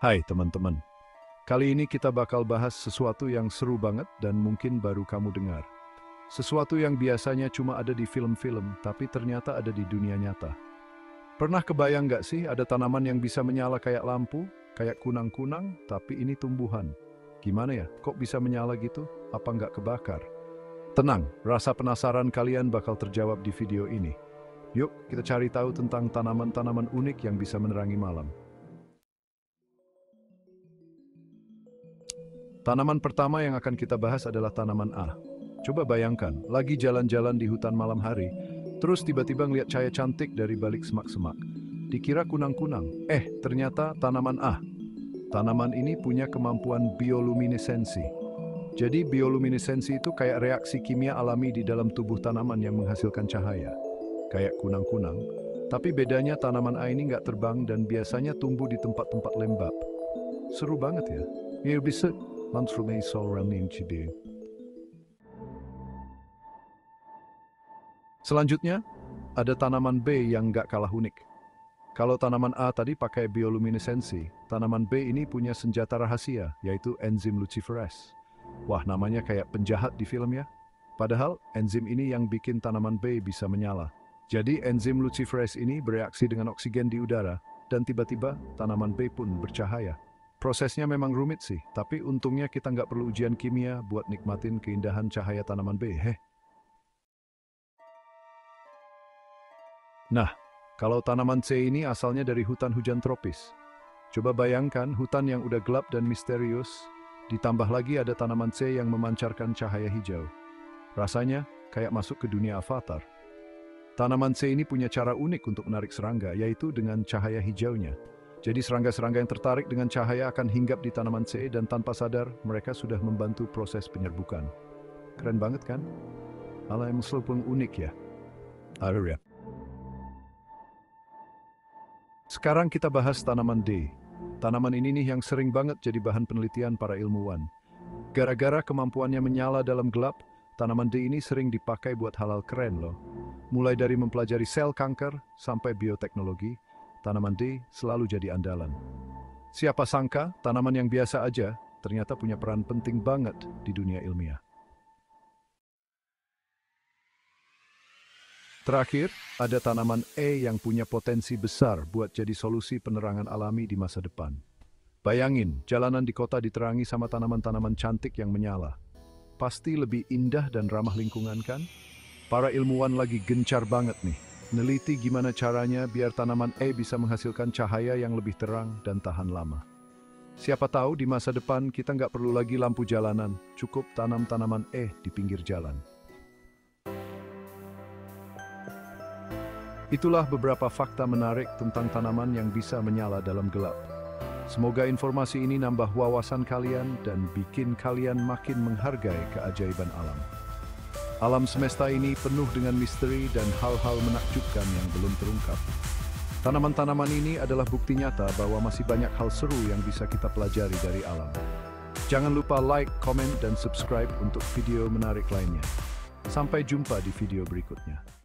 Hai teman-teman, kali ini kita bakal bahas sesuatu yang seru banget dan mungkin baru kamu dengar. Sesuatu yang biasanya cuma ada di film-film, tapi ternyata ada di dunia nyata. Pernah kebayang nggak sih ada tanaman yang bisa menyala kayak lampu, kayak kunang-kunang, tapi ini tumbuhan? Gimana ya, kok bisa menyala gitu? Apa nggak kebakar? Tenang, rasa penasaran kalian bakal terjawab di video ini. Yuk, kita cari tahu tentang tanaman-tanaman unik yang bisa menerangi malam. Tanaman pertama yang akan kita bahas adalah tanaman A. Coba bayangkan, lagi jalan-jalan di hutan malam hari, terus tiba-tiba ngeliat cahaya cantik dari balik semak-semak. Dikira kunang-kunang, ternyata tanaman A. Tanaman ini punya kemampuan bioluminesensi. Jadi bioluminesensi itu kayak reaksi kimia alami di dalam tubuh tanaman yang menghasilkan cahaya. Kayak kunang-kunang, tapi bedanya tanaman A ini nggak terbang dan biasanya tumbuh di tempat-tempat lembab. Seru banget ya. Ya bisa langsung seorang incide. Selanjutnya, ada tanaman B yang nggak kalah unik. Kalau tanaman A tadi pakai bioluminesensi, tanaman B ini punya senjata rahasia, yaitu enzim luciferase. Wah, namanya kayak penjahat di film ya. Padahal, enzim ini yang bikin tanaman B bisa menyala. Jadi, enzim luciferase ini bereaksi dengan oksigen di udara, dan tiba-tiba tanaman B pun bercahaya. Prosesnya memang rumit sih, tapi untungnya kita nggak perlu ujian kimia buat nikmatin keindahan cahaya tanaman B. Nah, kalau tanaman C ini asalnya dari hutan hujan tropis. Coba bayangkan hutan yang udah gelap dan misterius, ditambah lagi ada tanaman C yang memancarkan cahaya hijau. Rasanya kayak masuk ke dunia Avatar. Tanaman C ini punya cara unik untuk menarik serangga, yaitu dengan cahaya hijaunya. Jadi serangga-serangga yang tertarik dengan cahaya akan hinggap di tanaman C dan tanpa sadar mereka sudah membantu proses penyerbukan. Keren banget kan? Alam yang selalu unik ya. Ada ya. Sekarang kita bahas tanaman D. Tanaman ini nih yang sering banget jadi bahan penelitian para ilmuwan. Gara-gara kemampuannya menyala dalam gelap, tanaman D ini sering dipakai buat hal-hal keren loh. Mulai dari mempelajari sel kanker sampai bioteknologi, tanaman D selalu jadi andalan. Siapa sangka tanaman yang biasa aja ternyata punya peran penting banget di dunia ilmiah. Terakhir, ada tanaman E yang punya potensi besar buat jadi solusi penerangan alami di masa depan. Bayangin, jalanan di kota diterangi sama tanaman-tanaman cantik yang menyala. Pasti lebih indah dan ramah lingkungan kan? Para ilmuwan lagi gencar banget nih, neliti gimana caranya biar tanaman E bisa menghasilkan cahaya yang lebih terang dan tahan lama. Siapa tahu di masa depan kita nggak perlu lagi lampu jalanan, cukup tanam tanaman E di pinggir jalan. Itulah beberapa fakta menarik tentang tanaman yang bisa menyala dalam gelap. Semoga informasi ini nambah wawasan kalian dan bikin kalian makin menghargai keajaiban alam. Alam semesta ini penuh dengan misteri dan hal-hal menakjubkan yang belum terungkap. Tanaman-tanaman ini adalah bukti nyata bahwa masih banyak hal seru yang bisa kita pelajari dari alam. Jangan lupa like, komen, dan subscribe untuk video menarik lainnya. Sampai jumpa di video berikutnya.